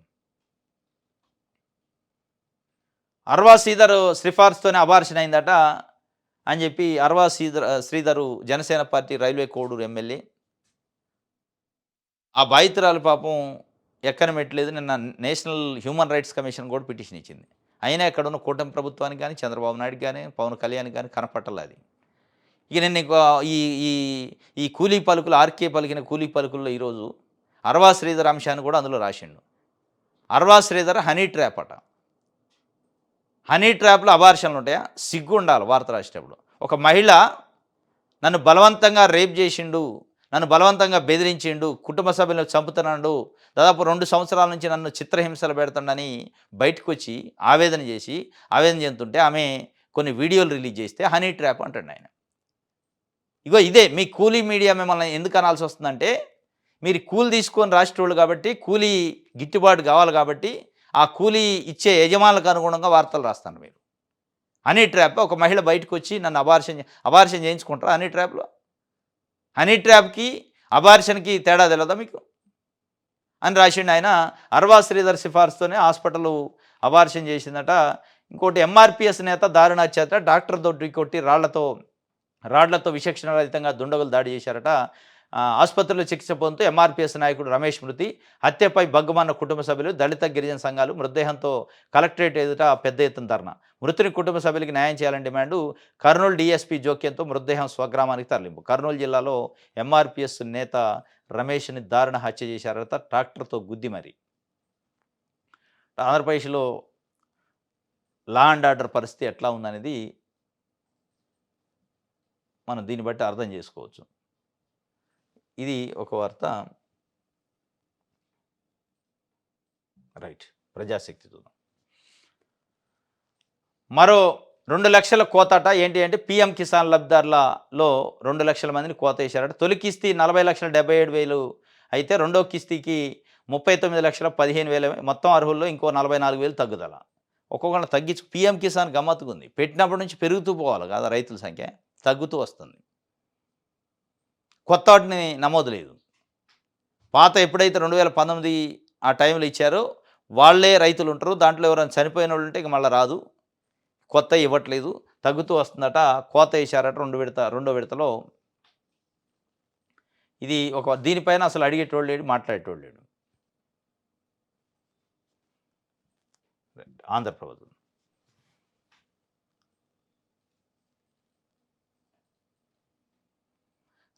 అర్వా శ్రీధర్ సిఫార్సుతోనే అబార్షన్ అయిందట అని చెప్పి Arava Sridhar Janasena party railway Koduru MLA. ఆ బాధితురాలు పాపం ఎక్కని మెట్టలేదు. నిన్న నేషనల్ హ్యూమన్ రైట్స్ కమిషన్ కూడా పిటిషన్ ఇచ్చింది. అయినా ఇక్కడ ఉన్న కూటమి ప్రభుత్వానికి కానీ, చంద్రబాబు నాయుడుకి కానీ, పవన్ కళ్యాణ్కి కానీ కనపట్టలేదు అది. ఇక నిన్న ఈ ఈ ఈ కూలీ పలుకులు, ఆర్కే పలికిన కూలీ పలుకుల్లో ఈరోజు అర్వా శ్రీధర్ అంశాన్ని కూడా అందులో రాసిండు. అర్వా శ్రీధర్ హనీ ట్రాప్ అట. హనీ ట్రాప్లో అబార్షన్లు ఉంటాయా? సిగ్గు ఉండాలి వార్త రాసేటప్పుడు. ఒక మహిళ నన్ను బలవంతంగా రేప్ చేసిండు, నన్ను బలవంతంగా బెదిరించిండు, కుటుంబ సభ్యులను చంపుతున్నాడు, దాదాపు 2 సంవత్సరాల నుంచి నన్ను చిత్రహింసలు పెడుతుండని బయటకు వచ్చి ఆవేదన చెందుతుంటే ఆమె కొన్ని వీడియోలు రిలీజ్ చేస్తే హనీ ట్రాప్ అంటాడు ఆయన. ఇగో ఇదే మీ కూలీ మీడియా మిమ్మల్ని ఎందుకు అనాల్సి వస్తుందంటే, మీరు కూలి తీసుకొని రాసేటోళ్ళు కాబట్టి, కూలీ గిట్టుబాటు కావాలి కాబట్టి, ఆ కూలీ ఇచ్చే యజమానులకు అనుగుణంగా వార్తలు రాస్తారు మీరు. హనీ ట్రాప్ ఒక మహిళ బయటకొచ్చి నన్ను అబార్షన్ చేయించుకుంటారా హనీ ట్రాప్‌లో? హనీ ట్రాప్‌కి, అబార్షన్‌కి తేడా తెలవదా మీకు? అని రాసిండు ఆయన. అర్వా శ్రీధర్ సిఫార్సుతోనే హాస్పిటలు అబార్షన్ చేసిందట. ఇంకోటి ఎంఆర్‌పీఎస్ నేత దారుణ హత్య డాక్టర్‌తో ఢీకొట్టి రాడ్లతో విచక్షణారహితంగా దుండగులు దాడి చేశారట. ఆసుపత్రిలో చికిత్స పొందుతూ ఎంఆర్‌పీఎస్ నాయకుడు రమేష్ మృతి. హత్యపై బగ్గుమన్న కుటుంబ సభ్యులు, దళిత గిరిజన సంఘాలు మృతదేహంతో కలెక్టరేట్ ఎదుట పెద్ద ఎత్తున ధర్నా. మృతుని కుటుంబ సభ్యులకి న్యాయం చేయాలని డిమాండు. కర్నూలు డీఎస్పీ జోక్యంతో మృతదేహం స్వగ్రామానికి తరలింపు. కర్నూలు జిల్లాలో ఎంఆర్‌పీఎస్ నేత రమేష్‌ని దారుణ హత్య చేశారట ట్రాక్టర్‌తో గుద్ది మరి. ఆంధ్రప్రదేశ్‌లో లా అండ్ ఆర్డర్ పరిస్థితి ఎట్లా ఉందనేది మనం దీన్ని బట్టి అర్థం చేసుకోవచ్చు. ఇది ఒక వార్త. రైట్. ప్రజాశక్తి చూద్దాం. మరో 2,00,000 కోతట. ఏంటి అంటే పీఎం కిసాన్ లబ్ధిదారులలో 2,00,000 మందిని కోత వేశారట. తొలి కిస్తీ 40,77,000 అయితే రెండో కిస్తీకి 39,15,000 మొత్తం అర్హుల్లో ఇంకో 44,000 తగ్గుదల. ఒక్కొక్కళ్ళు తగ్గించు పీఎం కిసాన్ గమ్మత్తుగా ఉంది. పెట్టినప్పటి నుంచి పెరుగుతూ పోవాలి కదా రైతుల సంఖ్య, తగ్గుతూ వస్తుంది. కొత్త వాటిని నమోదు లేదు. పాత ఎప్పుడైతే 2019 ఆ టైంలో ఇచ్చారో వాళ్ళే రైతులు ఉంటారు. దాంట్లో ఎవరైనా చనిపోయిన వాళ్ళు ఉంటే ఇక మళ్ళీ రాదు. కొత్త ఇవ్వట్లేదు, తగ్గుతూ వస్తుందట. కోత వేశారట రెండో విడతలో. ఇది దీనిపైన అసలు అడిగేటోళ్ళు లేడు, మాట్లాడేటోళ్ళు లేడు. ఆంధ్రప్రభ.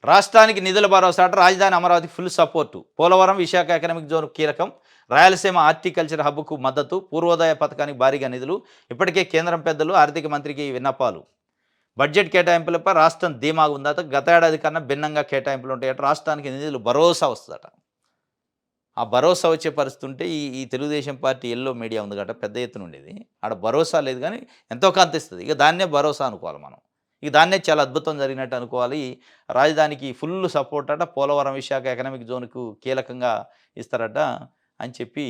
రాష్ట్రానికి నిధుల భరోసా అట. రాజధాని అమరావతికి full support. Polavaram, Visakha economic zone కీలకం. రాయలసీమ హార్టికల్చర్ హబ్కు మద్దతు. పూర్వోదయ పథకానికి భారీగా నిధులు. ఇప్పటికే కేంద్రం పెద్దలు, ఆర్థిక మంత్రికి విన్నపాలు. బడ్జెట్ కేటాయింపులపై రాష్ట్రం ధీమాగా ఉందట. గత ఏడాది కన్నా భిన్నంగా కేటాయింపులు ఉంటాయట. రాష్ట్రానికి నిధులు భరోసా వస్తుందట. ఆ భరోసా వచ్చే పరిస్థితి ఉంటే ఈ తెలుగుదేశం పార్టీ ఎల్లో మీడియా ఉంది కాబట్టి పెద్ద ఎత్తున ఉండేది. ఆడ భరోసా లేదు కానీ ఎంతో కొంత ఇస్తుంది. ఇక దాన్నే భరోసా అనుకోవాలి మనం. ఇక దాన్నే చాలా అద్భుతం జరిగినట్టు అనుకోవాలి. రాజధానికి ఫుల్ సపోర్ట్ అట. పోలవరం, విశాఖ ఎకనామిక్ జోన్కు కీలకంగా ఇస్తారట అని చెప్పి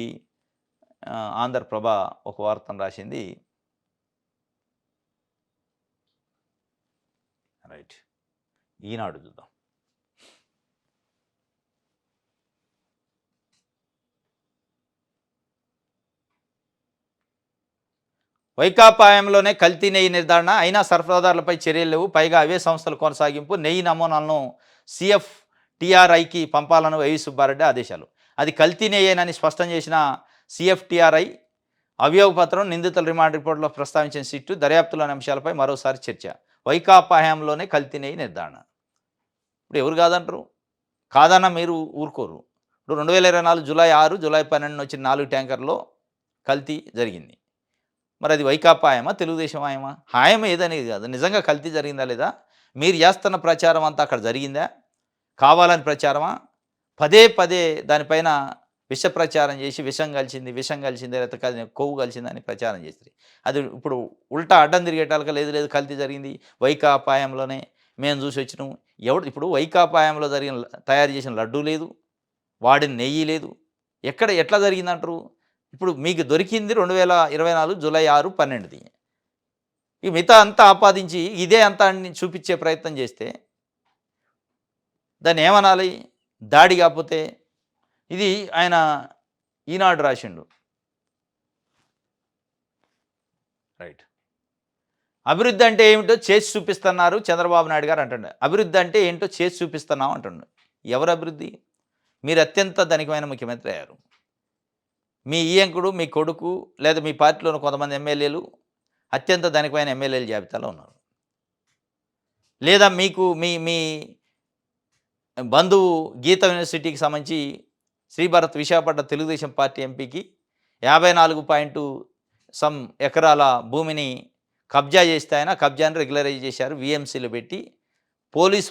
ఆంధ్రప్రభ ఒక వార్తను రాసింది. రైట్. ఈనాడు చూద్దాం. వైకాపా హయాంలోనే కల్తీ నెయ్యి నిర్ధారణ అయినా సరఫరాదారులపై చర్యలు లేవు. పైగా అవే సంస్థల కొనసాగింపు. నెయ్యి నమూనాలను CFTRIకి పంపాలను వైవి సుబ్బారెడ్డి ఆదేశాలు. అది కల్తీ నెయ్యేనని స్పష్టం చేసిన CFTRI అభియోగ పత్రం, నిందితుల రిమాండ్ రిపోర్టులో ప్రస్తావించిన సిట్టు దర్యాప్తులోని అంశాలపై మరోసారి చర్చ. వైకాపా హయాంలోనే కల్తీ నెయ్యి నిర్ధారణ. ఇప్పుడు ఎవరు కాదంటారు? కాదన్నా మీరు ఊరుకోరు. ఇప్పుడు 2024 జూలై 6, జూలై 12 వచ్చిన 4 ట్యాంకర్లో కల్తీ జరిగింది. మరి అది వైకాపా హాయమా, తెలుగుదేశం హాయమా? హాయం ఏదనేది కాదు, నిజంగా కల్తీ జరిగిందా లేదా? మీరు చేస్తున్న ప్రచారం అంతా అక్కడ జరిగిందా? కావాలని ప్రచారమా? పదే పదే దానిపైన విష ప్రచారం చేసి విషం కలిసింది లేకపోతే కొవ్వు కలిసిందని ప్రచారం చేసి అది ఇప్పుడు ఉల్టా అడ్డం తిరిగేటాలుగా లేదు కల్తీ జరిగింది వైకాపా హయాంలోనే మేము చూసి వచ్చినాం. ఇప్పుడు వైకాపా హయాంలో తయారు చేసిన లడ్డూ లేదు, వాడిన నెయ్యి లేదు. ఎట్లా జరిగిందంటారు? ఇప్పుడు మీకు దొరికింది 2024 జూలై 6, 12ది. ఈ మిగతా అంతా ఆపాదించి ఇదే అంతా అని చూపించే ప్రయత్నం చేస్తే దాన్ని ఏమనాలి? దాడి కాకపోతే. ఇది ఆయన ఈనాడు రాసిండు. రైట్. అభివృద్ధి అంటే ఏమిటో చేసి చూపిస్తున్నారు చంద్రబాబు నాయుడు గారు అంటుండే. అభివృద్ధి అంటే ఏంటో చేసి చూపిస్తున్నాం అంటుండే. ఎవరు అభివృద్ధి? మీరు అత్యంత ధనికమైన ముఖ్యమంత్రి అయ్యారు. మీ ఈయంకుడు, మీ కొడుకు లేదా మీ పార్టీలోని కొంతమంది ఎమ్మెల్యేలు అత్యంత ధనికమైన ఎమ్మెల్యేల జాబితాలో ఉన్నారు. లేదా మీకు మీ బంధువు గీత యూనివర్సిటీకి సంబంధించి శ్రీభరత్ విశాఖపట్నం తెలుగుదేశం పార్టీ ఎంపీకి 54 సమ్ ఎకరాల భూమిని కబ్జా చేస్తే ఆయన కబ్జాని రెగ్యులరైజ్ చేశారు. VMCలో పెట్టి పోలీసు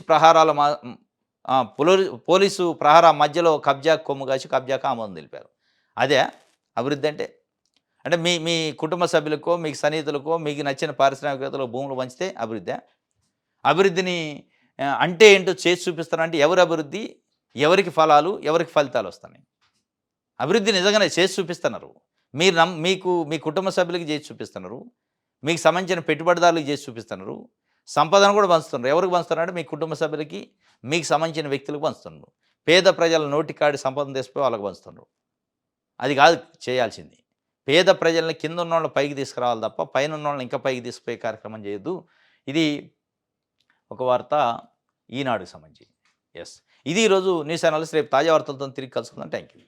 ప్రహార మధ్యలో కబ్జా కొమ్ము కాసి కబ్జాకు ఆమోదం తెలిపారు. అదే అభివృద్ధి అంటే? అంటే మీ కుటుంబ సభ్యులకో, మీకు సన్నిహితులకో, మీకు నచ్చిన పారిశ్రామికవేత్తలకు భూములు పంచితే అభివృద్ధి? అభివృద్ధిని అంటే ఏంటో చేసి చూపిస్తానంటే ఎవరి అభివృద్ధి, ఎవరికి ఫలాలు, ఎవరికి ఫలితాలు వస్తున్నాయి? అభివృద్ధి నిజంగానే చేసి చూపిస్తున్నారు. మీరు మీకు మీ కుటుంబ సభ్యులకి చేసి చూపిస్తున్నారు. మీకు సంబంధించిన పెట్టుబడిదారులకు చేసి చూపిస్తున్నారు. సంపదను కూడా పంచుతున్నారు. ఎవరికి పంచుతున్నారంటే మీ కుటుంబ సభ్యులకి, మీకు సంబంధించిన వ్యక్తులకు పంచుతున్నారు. పేద ప్రజల నోటికాడి సంపదను తెచ్చిపోయి వాళ్ళకి పంచుతున్నారు. అది కాదు చేయాల్సింది. పేద ప్రజల్ని కింద ఉన్నోళ్ళని పైకి తీసుకురావాలి తప్ప పైన ఉన్నోళ్ళని ఇంకా పైకి తీసుకుపోయే కార్యక్రమం చేయొద్దు. ఇది ఒక వార్త ఈనాడుకి సంబంధించి. యెస్. ఇది ఈరోజు న్యూస్ అనాలిసిస్. రేపు తాజా వార్తలతో తిరిగి కలుసుకుందాం. Thank you.